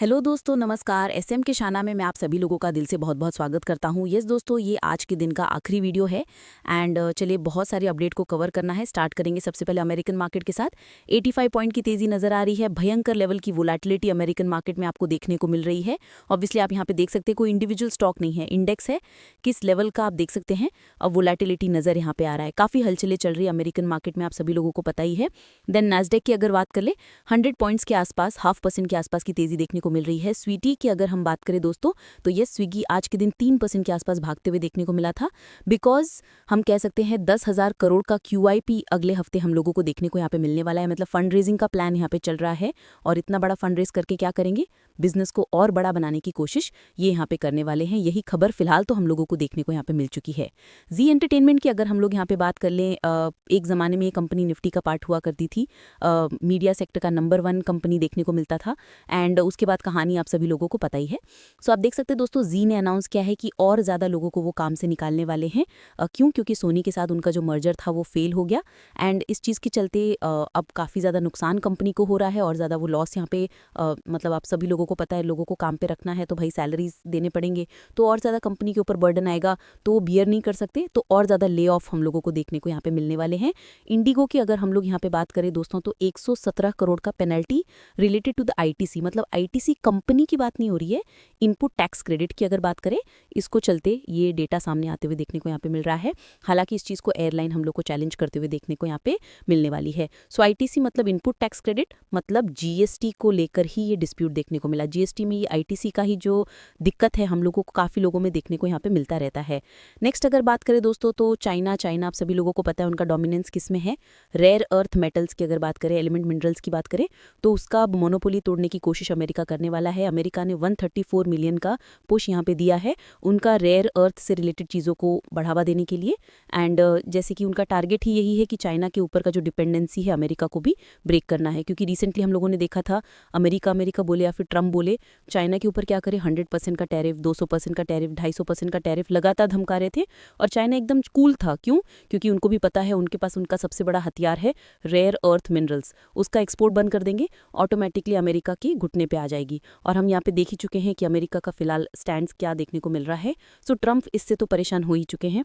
Hello दोस्तों, नमस्कार। SM के शाना में मैं आप सभी लोगों का दिल से बहुत बहुत स्वागत करता हूँ। यस दोस्तों, ये आज के दिन का आखिरी वीडियो है एंड चलिए बहुत सारी अपडेट को कवर करना है। स्टार्ट करेंगे सबसे पहले अमेरिकन मार्केट के साथ। 85 पॉइंट की तेजी नजर आ रही है। भयंकर लेवल की वोलेटिलिटी अमेरिकन मार्केट में आपको देखने को मिल रही है। ऑब्वियसली आप यहाँ पे देख सकते हैं कोई इंडिविजुअल स्टॉक नहीं है, इंडेक्स है। किस लेवल का आप देख सकते हैं अब वोलेटिलिटी नजर यहाँ पे आ रहा है। काफ़ी हलचलें चल रही है अमेरिकन मार्केट में, आप सभी लोगों को पता ही है। देन नैस्डैक की अगर बात कर ले, 100 पॉइंट्स के आसपास, 0.5% के आसपास की तेजी देखने को मिल रही है। स्वीटी की अगर हम बात करें दोस्तों, तो ये स्विगी आज के दिन 3% के आसपास भागते हुए देखने को मिला था। बिकॉज हम कह सकते हैं 10,000 करोड़ का QIP अगले हफ्ते हम लोगों को देखने को यहाँ पे मिलने वाला है। मतलब फंड रेजिंग का प्लान यहाँ पे चल रहा है और इतना बड़ा फंड रेज करके क्या करेंगे, बिजनेस को और बड़ा बनाने की कोशिश ये यहाँ पे करने वाले हैं। यही खबर फिलहाल तो हम लोगों को देखने को यहाँ पे मिल चुकी है। जी एंटरटेनमेंट की अगर हम लोग यहाँ पे बात कर लें, एक ज़माने में ये कंपनी निफ्टी का पार्ट हुआ करती थी, मीडिया सेक्टर का नंबर 1 कंपनी देखने को मिलता था एंड उसके बाद कहानी आप सभी लोगों को पता ही है। सो आप देख सकते हैं दोस्तों, जी ने अनाउंस किया है कि और ज़्यादा लोगों को वो काम से निकालने वाले हैं। क्यों? क्योंकि सोनी के साथ उनका जो मर्जर था वो फेल हो गया एंड इस चीज़ के चलते अब काफ़ी ज़्यादा नुकसान कंपनी को हो रहा है और ज़्यादा वो लॉस यहाँ पे मतलब आप सभी लोगों को पता है, लोगों को काम पे रखना है तो भाई सैलरीज देने पड़ेंगे, तो और ज़्यादा कंपनी के ऊपर बर्डन आएगा, तो वो बियर नहीं कर सकते, तो और ज़्यादा ले ऑफ हम लोगों को देखने को यहाँ पे मिलने वाले हैं। इंडिगो की अगर हम लोग यहाँ पे बात करें दोस्तों, तो 117 करोड़ का penalty related to the ITC, मतलब ITC कंपनी की बात नहीं हो रही है, इनपुट टैक्स क्रेडिट की अगर बात करें, इसको चलते ये डेटा सामने आते हुए देखने को यहाँ पे मिल रहा है। हालांकि इस चीज़ को एयरलाइन हम लोग को चैलेंज करते हुए देखने को यहाँ पे मिलने वाली है। सो ITC मतलब इनपुट टैक्स क्रेडिट, मतलब GST को लेकर ही ये डिस्प्यूट देखने को मिला। GST में ये ITC का ही जो दिक्कत है हम लोगों को काफ़ी लोगों में देखने को यहाँ पे मिलता रहता है। नेक्स्ट अगर बात करें दोस्तों, तो चाइना आप सभी लोगों को पता है उनका डोमिनेंस किस में है। रेयर अर्थ मेटल्स की अगर बात करें, एलिमेंट मिनरल्स की बात करें, तो उसका मोनोपोली तोड़ने की कोशिश अमेरिका करने वाला है। अमेरिका ने 134 मिलियन का पुश यहाँ पे दिया है उनका रेयर अर्थ से रिलेटेड चीज़ों को बढ़ावा देने के लिए एंड जैसे कि उनका टारगेट ही यही है कि चाइना के ऊपर का जो डिपेंडेंसी है अमेरिका को भी ब्रेक करना है। क्योंकि रिसेंटली हम लोगों ने देखा था, अमेरिका बोले या फिर ट्रम्प बोले, चाइना के ऊपर क्या करे, 100% का टैरिफ, 200% का टैरिफ, 250% का टैरिफ लगातार धमका रहे थे और चाइना एकदम कूल था। क्यों? क्योंकि उनको भी पता है उनके पास उनका सबसे बड़ा हथियार है रेयर अर्थ मिनरल्स। उसका एक्सपोर्ट बंद कर देंगे, ऑटोमेटिकली अमेरिका की घुटने पे आ जाएगी। और हम यहाँ पे देख ही चुके हैं कि अमेरिका का फिलहाल स्टैंड क्या देखने को मिल रहा है। सो ट्रम्प इससे तो परेशान हो ही चुके हैं।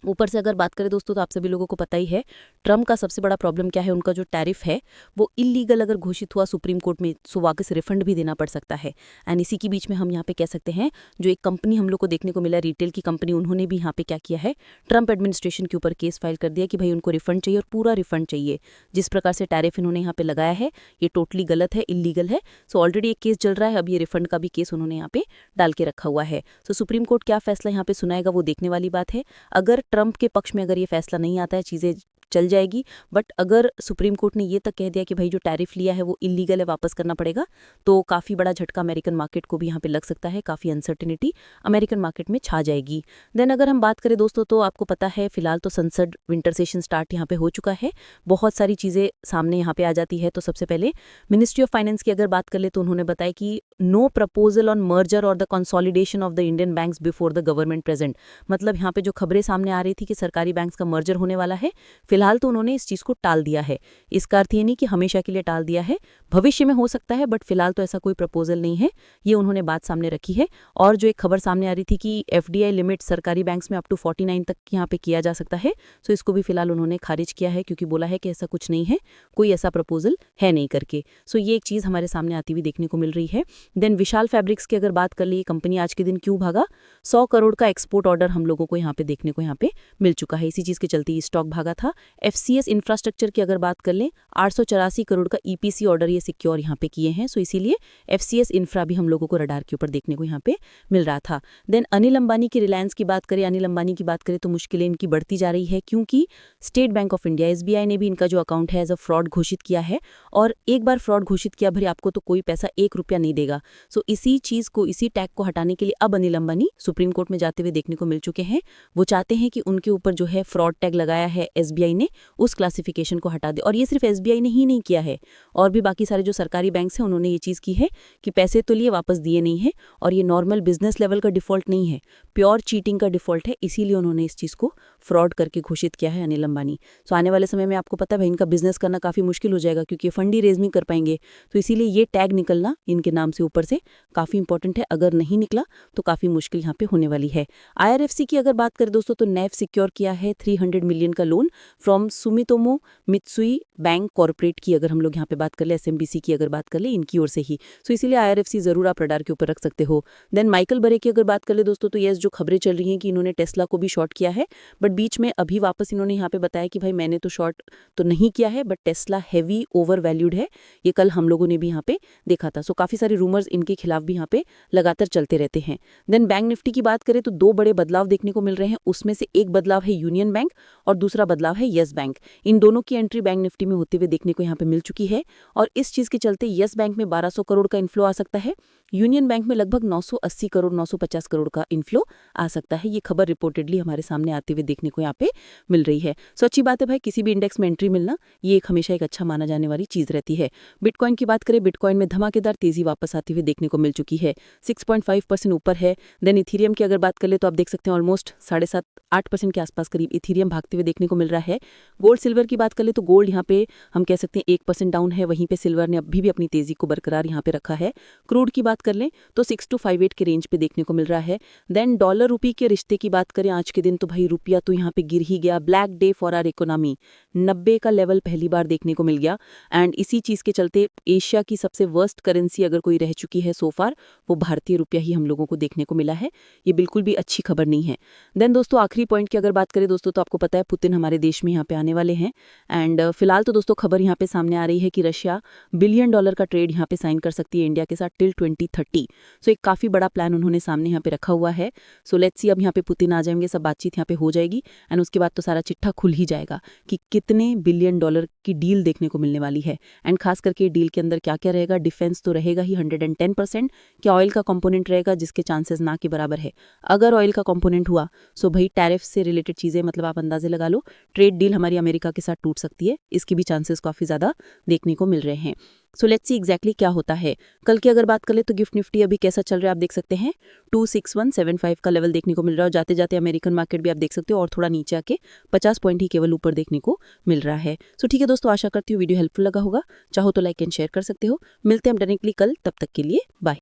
ऊपर से अगर बात करें दोस्तों, तो आप सभी लोगों को पता ही है ट्रम्प का सबसे बड़ा प्रॉब्लम क्या है, उनका जो टैरिफ है वो इलीगल अगर घोषित हुआ सुप्रीम कोर्ट में, सो वापस रिफंड भी देना पड़ सकता है। एंड इसी के बीच में हम यहाँ पे कह सकते हैं, जो एक कंपनी हम लोग को देखने को मिला, रिटेल की कंपनी, उन्होंने भी यहाँ पे क्या किया है, ट्रम्प एडमिनिस्ट्रेशन के ऊपर केस फाइल कर दिया कि भाई उनको रिफंड चाहिए और पूरा रिफंड चाहिए। जिस प्रकार से टैरिफ इन्होंने यहाँ पे लगाया है ये टोटली गलत है, इलीगल है। सो ऑलरेडी एक केस चल रहा है, अब ये रिफंड का भी केस उन्होंने यहाँ पे डाल के रखा हुआ है। सो सुप्रीम कोर्ट क्या फैसला यहाँ पे सुनाएगा वो देखने वाली बात है। अगर ट्रम्प के पक्ष में अगर ये फैसला नहीं आता है, चीज़ें चल जाएगी। बट अगर सुप्रीम कोर्ट ने ये तक कह दिया कि भाई जो टैरिफ लिया है वो इलीगल है, वापस करना पड़ेगा, तो काफ़ी बड़ा झटका अमेरिकन मार्केट को भी यहाँ पे लग सकता है। काफ़ी अनसर्टेनिटी अमेरिकन मार्केट में छा जाएगी। देन अगर हम बात करें दोस्तों, तो आपको पता है फिलहाल तो संसद विंटर सेशन स्टार्ट यहाँ पे हो चुका है। बहुत सारी चीज़ें सामने यहाँ पे आ जाती है। तो सबसे पहले मिनिस्ट्री ऑफ फाइनेंस की अगर बात कर ले, तो उन्होंने बताया कि नो प्रपोजल ऑन मर्जर और the consolidation of the Indian banks before the government present. मतलब यहाँ पे जो खबरें सामने आ रही थी कि सरकारी बैंक्स का मर्जर होने वाला है, फिलहाल तो उन्होंने इस चीज़ को टाल दिया है। इसका अर्थ ये नहीं कि हमेशा के लिए टाल दिया है, भविष्य में हो सकता है, बट फिलहाल तो ऐसा कोई प्रपोजल नहीं है। ये उन्होंने बात सामने रखी है। और जो एक खबर सामने आ रही थी कि FDI लिमिट सरकारी बैंक्स में अप टू 49 तक यहाँ पे किया जा सकता है, सो इसको भी फिलहाल उन्होंने खारिज किया है, क्योंकि बोला है कि ऐसा कुछ नहीं है, कोई ऐसा प्रपोजल है नहीं करके। सो ये एक चीज़ हमारे सामने आती हुई देखने को मिल रही है। देन विशाल फैब्रिक्स की अगर बात कर ली, कंपनी आज के दिन क्यों भागा, 100 करोड़ का एक्सपोर्ट ऑर्डर हम लोगों को यहाँ पे देखने को यहाँ पे मिल चुका है। इसी चीज़ के चलते ये स्टॉक भागा था। FCS इंफ्रास्ट्रक्चर की अगर बात कर लें, 884 करोड़ का EPC ऑर्डर ये सिक्योर यहाँ पे किए हैं। सो इसीलिए FCS इंफ्रा भी हम लोगों को रडार के ऊपर देखने को यहाँ पे मिल रहा था। देन अनिल अंबानी की रिलायंस की बात करें, अनिल अंबानी की बात करें तो मुश्किलें इनकी बढ़ती जा रही है, क्योंकि state bank of India SBI ने भी इनका जो अकाउंट है एज अ फ्रॉड घोषित किया है। और एक बार फ्रॉड घोषित किया, भरी आपको तो कोई पैसा 1 रुपया नहीं देगा। सो इसी चीज़ को, इसी टैग को हटाने के लिए अब अनिल अंबानी सुप्रीम कोर्ट में जाते हुए देखने को मिल चुके हैं। वो चाहते हैं कि उनके ऊपर जो है फ्रॉड टैग लगाया है SBI ने, उस क्लासिफिकेशन को हटा दे। और ये सिर्फ SBI ने ही नहीं किया है, और भी बाकी सारे जो सरकारी बैंक्स हैं उन्होंने ये चीज़ की है कि पैसे तो लिए, वापस दिए नहीं है। और ये नॉर्मल बिजनेस लेवल का डिफॉल्ट नहीं है, प्योर चीटिंग का डिफॉल्ट है। इसीलिए उन्होंने इस चीज़ को फ्रॉड करके घोषित किया है अनिल अंबानी। सो आने वाले समय में आपको पता है भाई इनका बिजनेस करना काफ़ी मुश्किल हो जाएगा, क्योंकि ये फंड ही रेज नहीं कर पाएंगे। तो इसीलिए ये टैग निकलना इनके नाम से ऊपर से, काफ़ी इंपॉर्टेंट है। अगर नहीं निकला तो काफ़ी मुश्किल यहाँ पे होने वाली है। IRFC की अगर बात करें दोस्तों तो नैव सिक्योर किया है 300 मिलियन का loan from Sumitomo Mitsui bank corporate की। अगर हम लोग यहाँ पे बात कर ले SMBC की अगर बात कर ले, इनकी ओर से ही, सो इसीलिए IRFC जरूर आप रडार के ऊपर रख सकते हो। देन माइकल बरे की अगर बात कर ले दोस्तों तो यस, जो खबरें चल रही हैं कि इन्होंने टेस्ला को भी शॉर्ट किया है, बट बीच में अभी वापस इन्होंने यहाँ पे बताया कि भाई मैंने तो शॉर्ट तो नहीं किया है, but Tesla heavy over valued है, ये कल हम लोगों ने भी यहाँ पे देखा था। सो काफ़ी सारे रूमर्स इनके खिलाफ भी यहाँ पे लगातार चलते रहते हैं। देन बैंक निफ्टी की बात करें तो दो बड़े बदलाव देखने को मिल रहे हैं, उसमें से एक बदलाव है यूनियन बैंक और दूसरा बदलाव है येस बैंक। इन दोनों की एंट्री बैंक निफ्टी में होते हुए देखने को यहाँ पे मिल चुकी है और इस चीज़ के चलते येस बैंक में 1200 करोड़ का इन्फ्लो आ सकता है, यूनियन बैंक में लगभग 980 करोड़ 950 करोड़ का इन्फ्लो आ सकता है। ये खबर रिपोर्टेडली हमारे सामने आते हुए देखने को यहाँ पे मिल रही है। सो अच्छी बात है भाई, किसी भी इंडेक्स में एंट्री मिलना ये एक हमेशा एक अच्छा माना जाने वाली चीज़ रहती है। बिटकॉइन की बात करें, बिटकॉइन में धमाकेदार तेजी वापस आती हुई देखने को मिल चुकी है, 6.5% ऊपर है। देन इथीरियम की अगर बात कर ले तो आप देख सकते हैं ऑलमोस्ट 7.5-8% के आसपास करीब इथीरियम भागते हुए देखने को मिल रहा है। गोल्ड सिल्वर की बात कर ले तो गोल्ड यहाँ पे हम कह सकते हैं 1% डाउन है, वहीं पे सिल्वर ने अभी भी अपनी तेजी को बरकरार यहाँ पे रखा है। क्रूड की बात कर लें तो 6258 के रेंज पे देखने को मिल रहा है। देन डॉलर रुपये के रिश्ते की बात करें आज के दिन तो भाई रुपया तो यहाँ पे गिर ही गया, black day for our economy, 90 का लेवल पहली बार देखने को मिल गया। एंड इसी चीज़ के चलते एशिया की सबसे वर्स्ट करेंसी अगर कोई रह चुकी है सो फार, वो भारतीय रुपया ही हम लोगों को देखने को मिला है। ये बिल्कुल भी अच्छी खबर नहीं है। देन दोस्तों आखिरी पॉइंट की अगर बात करें दोस्तों तो आपको पता है पुतिन हमारे देश में यहाँ पे आने वाले हैं। एंड फिलहाल तो दोस्तों खबर यहाँ पे सामने आ रही है कि रशिया $1 बिलियन का ट्रेड यहाँ पे साइन कर सकती है इंडिया के साथ टिल 2030। सो एक काफ़ी बड़ा प्लान उन्होंने सामने यहाँ पे रखा हुआ है। सो लेट्स सी, अब यहाँ पे पुतिन आ जाएंगे, सब बातचीत यहाँ पे हो जाएगी एंड उसके बाद तो सारा चिट्ठा खुल ही जाएगा कि कितने $1 बिलियन की डील देखने को मिलने वाली है। एंड खास करके डील के अंदर क्या क्या रहेगा, डिफेंस तो रहेगा ही 110%, क्या ऑयल का कंपोनेंट रहेगा जिसके चांसेस ना के बराबर है। अगर ऑयल का कंपोनेंट हुआ सो भाई टैरिफ से रिलेटेड चीज़ें, मतलब आप अंदाजे लगा लो ट्रेड डील हमारी अमेरिका के साथ टूट सकती है, इसकी भी चांसेस काफ़ी ज़्यादा देखने को मिल रहे हैं। सो लेट्स सी एग्जैक्टली क्या होता है। कल की अगर बात कर ले तो गिफ्ट निफ्टी अभी कैसा चल रहा है आप देख सकते हैं, 26175 का लेवल देखने को मिल रहा है और जाते जाते अमेरिकन मार्केट भी आप देख सकते हो और थोड़ा नीचे आके 50 पॉइंट ही केवल ऊपर देखने को मिल रहा है। सो ठीक है दोस्तों, आशा करती हूँ वीडियो हेल्पफुल लगा होगा, चाहो तो लाइक एंड शेयर कर सकते हो। मिलते हैं हम डायरेक्टली कल, तब तक के लिए बाय।